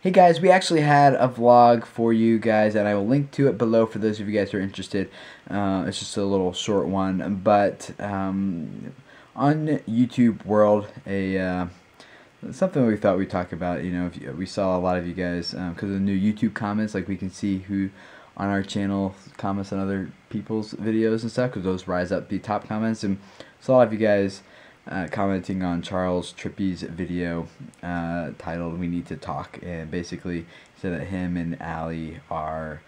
Hey guys, we actually had a vlog for you guys, and I will link to it below for those of you guys who are interested. It's just a little short one, but on YouTube World, something we thought we'd talk about. You know, we saw a lot of you guys because of the new YouTube comments. Like we can see who on our channel comments on other people's videos and stuff, because those rise up the top comments, and so a lot of you guys commenting on Charles Trippy's video titled "We Need to Talk," and basically he said that him and Alli are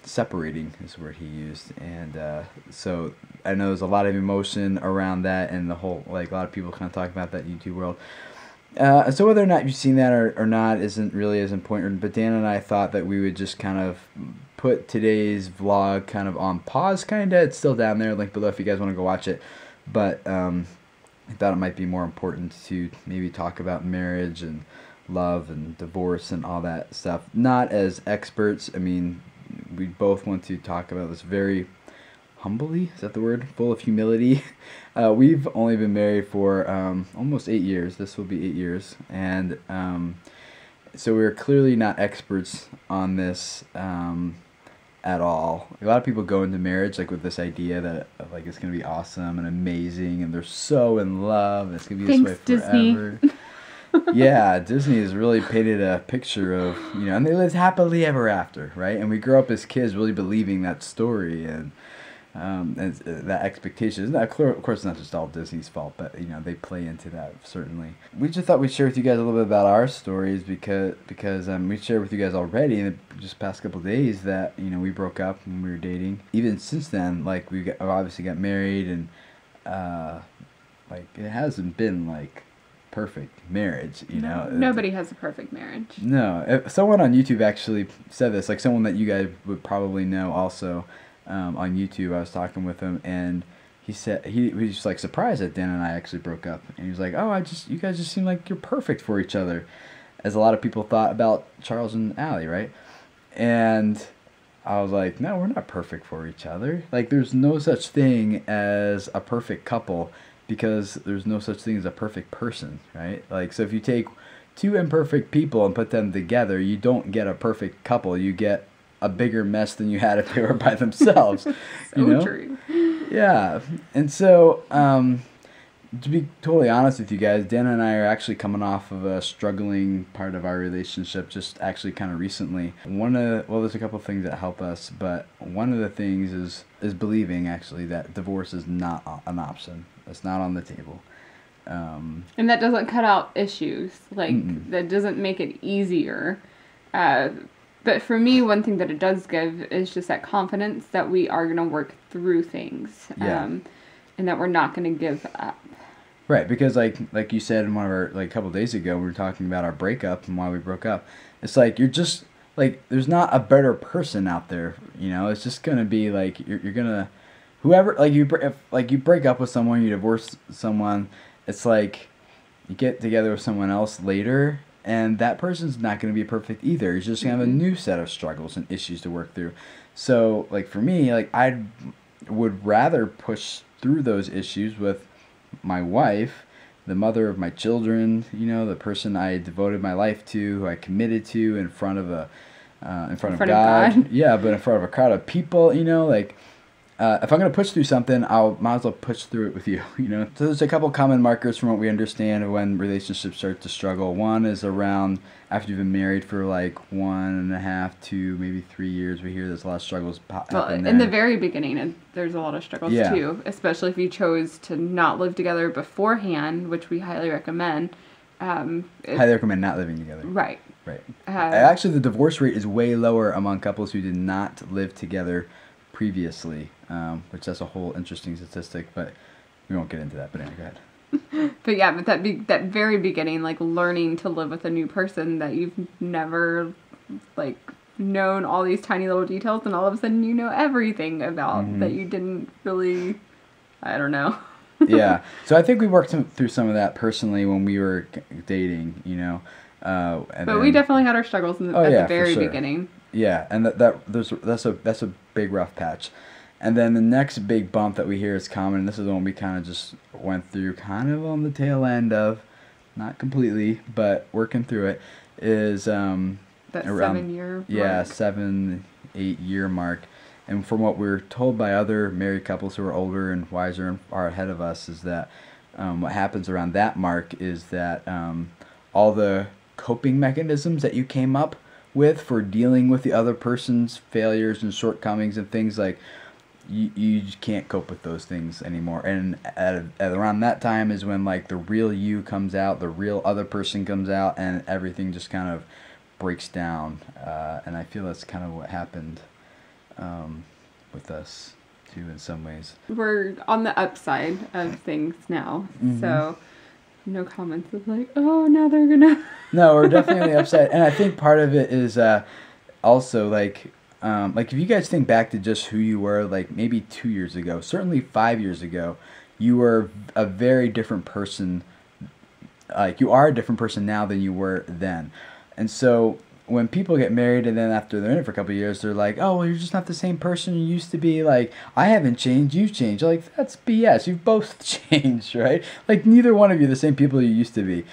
separating, is the word he used, and so I know there's a lot of emotion around that, and the whole, like, a lot of people kind of talk about that YouTube world. So whether or not you've seen that or not isn't really as important, but Dan and I thought that we would just kind of put today's vlog kind of on pause, kind of. It's still down there, link below if you guys want to go watch it. But I thought it might be more important to maybe talk about marriage and love and divorce and all that stuff. Not as experts. I mean, we both want to talk about this very humbly. Is that the word? Full of humility. We've only been married for almost 8 years. This will be 8 years. And so we're clearly not experts on this at all. A lot of people go into marriage like with this idea that like it's gonna be awesome and amazing, and they're so in love, and it's gonna be this way forever. Disney. Yeah, Disney has really painted a picture of, you know, and they lived happily ever after, right? And we grow up as kids really believing that story, and that expectation. Of course, it's not just all Disney's fault, but you know, they play into that certainly. We just thought we'd share with you guys a little bit about our stories because we shared with you guys already in the just past couple of days that, you know, we broke up when we were dating. Even since then, like, obviously got married, and like, it hasn't been like perfect marriage, you know. Nobody has a perfect marriage. No. If someone on YouTube actually said this, like someone that you guys would probably know also. On YouTube, I was talking with him, and he said he was just like surprised that Dan and I actually broke up, and he was like, "Oh, you guys just seem like you're perfect for each other," as a lot of people thought about Charles and Alli, right? And I was like, "No, we're not perfect for each other. Like, there's no such thing as a perfect couple, because there's no such thing as a perfect person, right? Like, so if you take two imperfect people and put them together, you don't get a perfect couple. You get a bigger mess than you had if they were by themselves." So you know? true. Yeah. And so, to be totally honest with you guys, Dan and I are actually coming off of a struggling part of our relationship just actually kind of recently. There's a couple of things that help us, but one of the things is believing actually that divorce is not an option. It's not on the table. And that doesn't cut out issues. Like, that doesn't make it easier. But for me, one thing that it does give is just that confidence that we are going to work through things. Yeah. And that we're not going to give up. Right, because like you said in one of our, like, a couple of days ago, we were talking about our breakup and why we broke up. It's like, you're just, like, there's not a better person out there, you know? It's just going to be, like, you're going to, whoever, like, if you break up with someone, you divorce someone, it's like you get together with someone else later, and that person's not going to be perfect either. He's just going to have a new set of struggles and issues to work through. So, like, for me, like, I would rather push through those issues with my wife, the mother of my children, you know, the person I devoted my life to, who I committed to in front of God. Yeah, but in front of a crowd of people, you know, like, if I'm going to push through something, might as well push through it with you, you know. So there's a couple common markers from what we understand when relationships start to struggle. One is around after you've been married for like 1.5 to maybe 3 years. We hear there's a lot of struggles happen there. In the very beginning, there's a lot of struggles too, especially if you chose to not live together beforehand, which we highly recommend. Highly recommend not living together. Right. Right. Actually, the divorce rate is way lower among couples who did not live together previously, which that's a whole interesting statistic, but we won't get into that. But anyway, go ahead. But yeah, but that very beginning, like learning to live with a new person that you've never like known all these tiny little details, and all of a sudden you know everything about that you didn't really, I don't know. Yeah, so I think we worked through some of that personally when we were dating, you know. But we definitely had our struggles at the very beginning. Yeah, and that's a big rough patch. And then the next big bump that we hear is common, and this is one we kind of just went through kind of on the tail end of, not completely, but working through it, is That around 7-year yeah, mark. 7-8 year mark. And from what we're told by other married couples who are older and wiser and far ahead of us is that what happens around that mark is that all the coping mechanisms that you came up with for dealing with the other person's failures and shortcomings and things like you just can't cope with those things anymore. And at around that time is when like the real you comes out, the real other person comes out, and everything just kind of breaks down. And I feel that's kind of what happened with us too in some ways. We're on the upside of things now, Mm-hmm. so no comments of like, oh, now they're gonna. No, we're definitely on the upside, and I think part of it is also like if you guys think back to just who you were, like maybe 2 years ago, certainly 5 years ago, you were a very different person. Like you are a different person now than you were then, and so when people get married and then after they're in it for a couple of years, they're like, oh, well, you're just not the same person you used to be. Like, I haven't changed, you've changed. Like, that's BS. You've both changed, right? Like, neither one of you are the same people you used to be.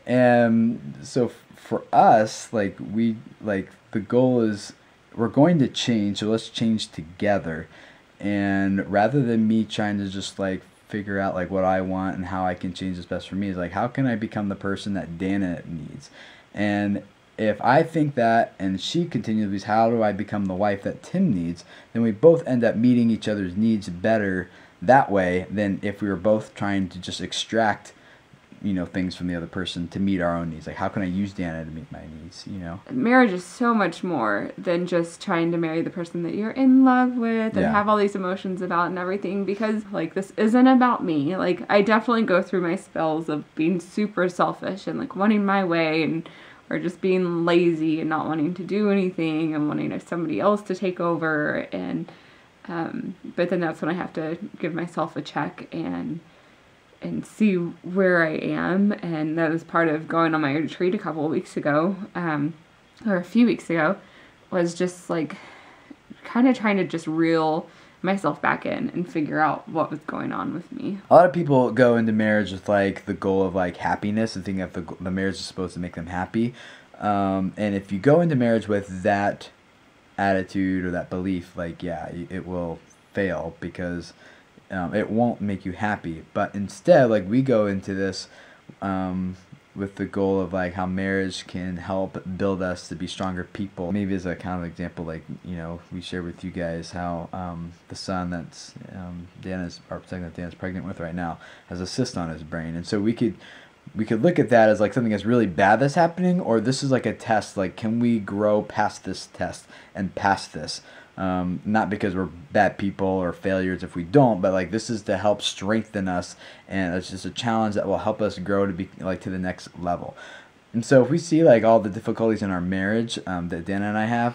And so for us, like, the goal is we're going to change, so let's change together. And rather than me trying to just, like, figure out, like, what I want and how I can change this best for me, is like, how can I become the person that Dana needs? And if I think that and she continues, how do I become the wife that Tim needs? Then we both end up meeting each other's needs better that way than if we were both trying to just extract, things from the other person to meet our own needs. Like, how can I use Dana to meet my needs, Marriage is so much more than just trying to marry the person that you're in love with and have all these emotions about and everything, because, like, this isn't about me. Like, I definitely go through my spells of being super selfish and, like, wanting my way or just being lazy and not wanting to do anything and wanting somebody else to take over. And but then that's when I have to give myself a check and see where I am. And that was part of going on my retreat a couple of weeks ago, or a few weeks ago, was just like kind of trying to just reel myself back in and figure out what was going on with me. A lot of people go into marriage with like the goal of like happiness and think that the marriage is supposed to make them happy. And if you go into marriage with that attitude or that belief, like, yeah, it will fail because it won't make you happy. But instead, like, we go into this with the goal of like how marriage can help build us to be stronger people. Maybe as a kind of example, like, we shared with you guys how the son that's Dana's pregnant with right now has a cyst on his brain, and so we could look at that as like something that's really bad that's happening, or this is like a test, like, can we grow past this test and past this? Not because we're bad people or failures if we don't, but like this is to help strengthen us, and it's just a challenge that will help us grow to be like to the next level. And so if we see like all the difficulties in our marriage that Dana and I have,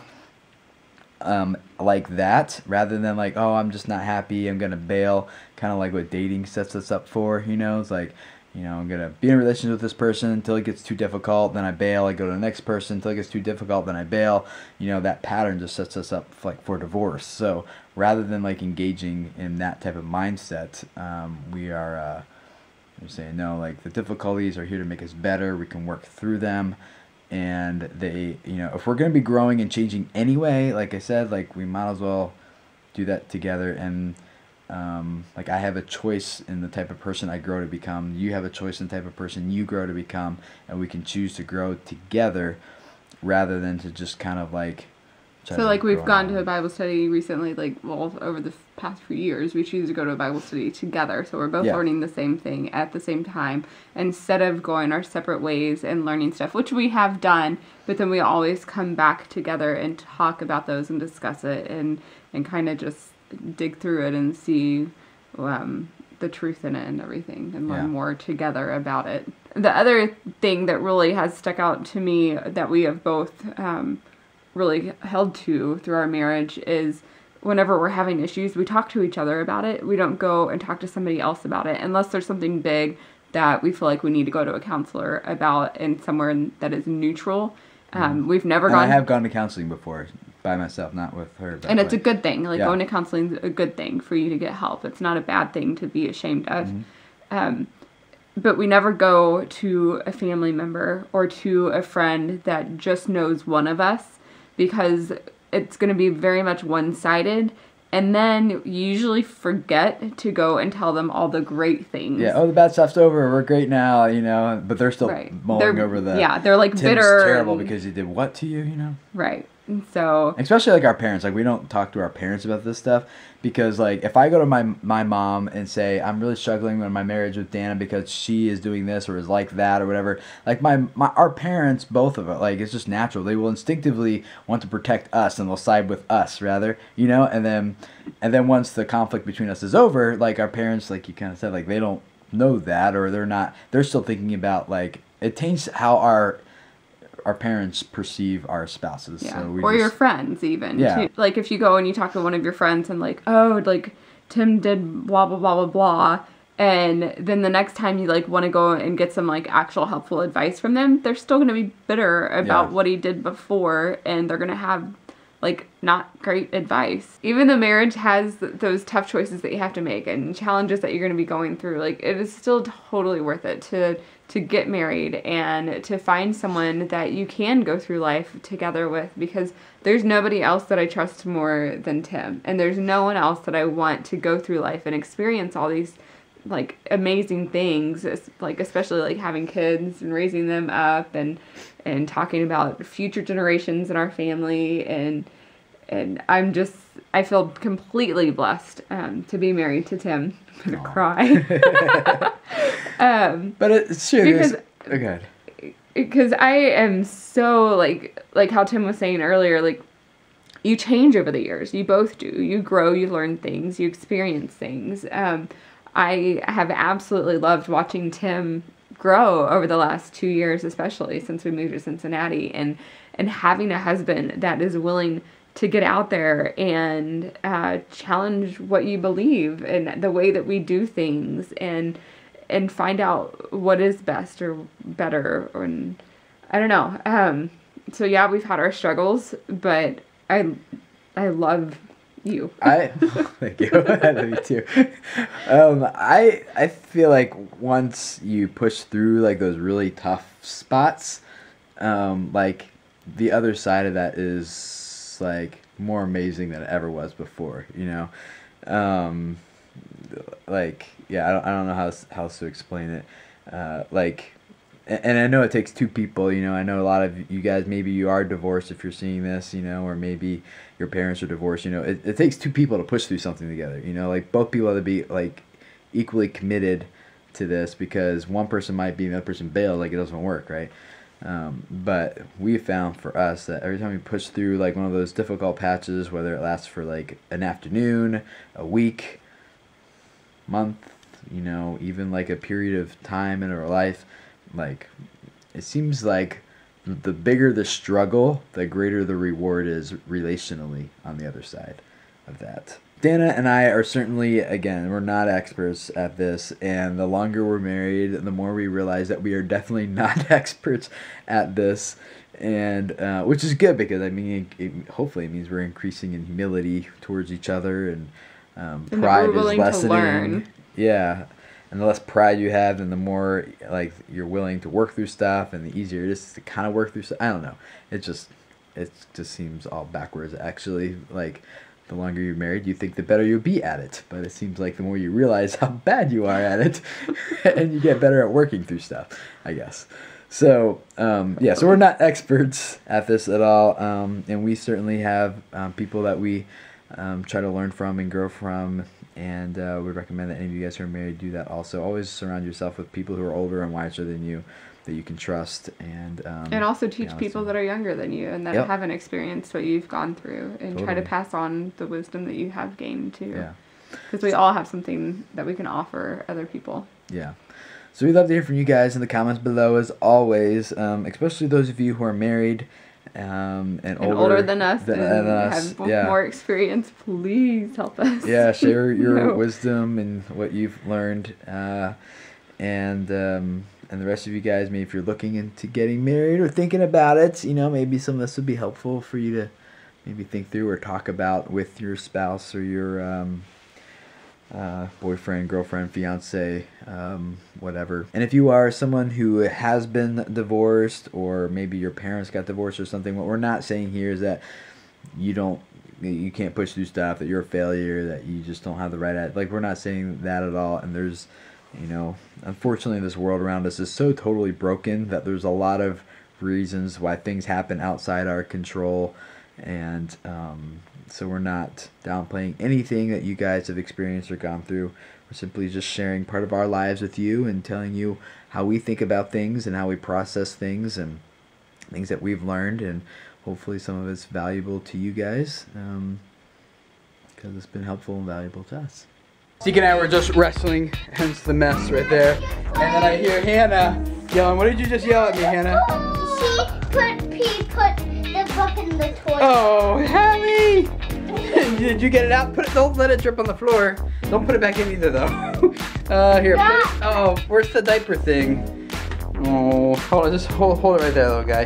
like that, rather than like, oh, I'm just not happy, I'm gonna bail, kind of like what dating sets us up for, it's like, I'm going to be in a relationship with this person until it gets too difficult, then I bail, I go to the next person until it gets too difficult, then I bail. That pattern just sets us up for divorce. So rather than like engaging in that type of mindset, we are we're saying, no, like the difficulties are here to make us better, we can work through them, and they, if we're going to be growing and changing anyway, like I said, like we might as well do that together. And like I have a choice in the type of person I grow to become. You have a choice in the type of person you grow to become, and we can choose to grow together rather than to just kind of like. So like we've gone to a Bible study recently, like over the past few years, we choose to go to a Bible study together. So we're both learning the same thing at the same time, instead of going our separate ways and learning stuff, which we have done. But then we always come back together and talk about those and discuss it and kind of just dig through it and see the truth in it and everything, and learn more together about it. The other thing that really has stuck out to me that we have both really held to through our marriage is whenever we're having issues, we talk to each other about it. We don't go and talk to somebody else about it unless there's something big that we feel like we need to go to a counselor about, and somewhere that is neutral. We've never gone. I have gone to counseling before. By myself, not with her. And it's a good thing. Like going to counseling is a good thing for you to get help. It's not a bad thing to be ashamed of. but we never go to a family member or to a friend that just knows one of us, because it's going to be very much one-sided. And then you usually forget to go and tell them all the great things. Yeah, oh, the bad stuff's over. We're great now, you know. But they're still mulling over the... Yeah, they're like Tim's bitter. terrible because he did what to you, you know? Right. And so... Especially like our parents. Like, we don't talk to our parents about this stuff. Because, like, if I go to my mom and say, I'm really struggling with my marriage with Dana because she is doing this or is like that or whatever. Like, our parents, both of it, like, it's just natural. They will instinctively want to protect us and they'll side with us, rather, you know? And then once the conflict between us is over, like, our parents, like you kind of said, like, they don't know that, or they're still thinking about, like, it taints how our parents perceive our spouses. Yeah. So or your friends even. Yeah. Too. Like if you go and you talk to one of your friends and like, oh, like Tim did blah, blah, blah, blah, blah. And then the next time you like want to go and get some like actual helpful advice from them, they're still going to be bitter about what he did before. And they're going to have like not great advice. Even though marriage has those tough choices that you have to make and challenges that you're going to be going through, like it is still totally worth it to get married and to find someone that you can go through life together with, because there's nobody else that I trust more than Tim, and there's no one else that I want to go through life and experience all these like amazing things, like especially like having kids and raising them up and talking about future generations in our family, and I feel completely blessed to be married to Tim. I'm gonna cry. But it's true. Because I am so like how Tim was saying earlier, like you change over the years. You both do. You grow. You learn things. You experience things. I have absolutely loved watching Tim grow over the last 2 years, especially since we moved to Cincinnati, and having a husband that is willing to get out there and challenge what you believe and the way that we do things, and find out what is best or better, and I don't know. So yeah, we've had our struggles, but I love you. Thank you. I love you too. I feel like once you push through like those really tough spots, like the other side of that is like more amazing than it ever was before, you know. Like yeah, I don't know how else to explain it. Like, and I know it takes two people, you know. I know a lot of you guys, maybe you are divorced if you're seeing this, you know, or maybe your parents are divorced, you know. It takes two people to push through something together, you know. Like both people have to be like equally committed to this, because one person might be, the other person bails, like it doesn't work, right? But we found for us that every time we push through like one of those difficult patches, whether it lasts for like an afternoon, a week, month, you know, even like a period of time in our life, like it seems like the bigger the struggle, the greater the reward is relationally on the other side of that. Dana and I are certainly, again, we're not experts at this, and the longer we're married, the more we realize that we are definitely not experts at this, and which is good, because I mean, hopefully it means we're increasing in humility towards each other, and pride is lessening. Yeah, and the less pride you have, then the more like you're willing to work through stuff, and the easier it is to kind of work through stuff. I don't know. It just seems all backwards. Actually, like the longer you're married, you think the better you'll be at it, but it seems like the more you realize how bad you are at it, and you get better at working through stuff, I guess. So yeah, so we're not experts at this at all, and we certainly have people that we try to learn from and grow from. And would recommend that any of you guys who are married do that also. Always surround yourself with people who are older and wiser than you, that you can trust. And also teach people that are younger than you and that haven't experienced what you've gone through. And try to pass on the wisdom that you have gained too. Yeah. Because we all have something that we can offer other people. Yeah. So we'd love to hear from you guys in the comments below, as always. Especially those of you who are married. And older than us, and have more experience. Please help us. Yeah, share your wisdom and what you've learned, and the rest of you guys, maybe if you're looking into getting married or thinking about it, you know, maybe some of this would be helpful for you to maybe think through or talk about with your spouse or your boyfriend, girlfriend, fiance, whatever. And if you are someone who has been divorced, or maybe your parents got divorced or something, what we're not saying here is that you can't push through stuff, that you're a failure, that you just don't have the right like, we're not saying that at all. And there's, you know, unfortunately this world around us is so totally broken that there's a lot of reasons why things happen outside our control. And so we're not downplaying anything that you guys have experienced or gone through. We're simply just sharing part of our lives with you and telling you how we think about things and how we process things and things that we've learned, and hopefully some of it's valuable to you guys, because it's been helpful and valuable to us. Zeke and I were just wrestling, hence the mess right there. And then I hear Hannah yelling. What did you just yell at me, Hannah? She put the book in the toilet. Oh, Hallie! Did you get it out? Don't let it drip on the floor. Don't put it back in either, though. Here. Oh, where's the diaper thing? Oh, hold on. Just hold it right there, little guy.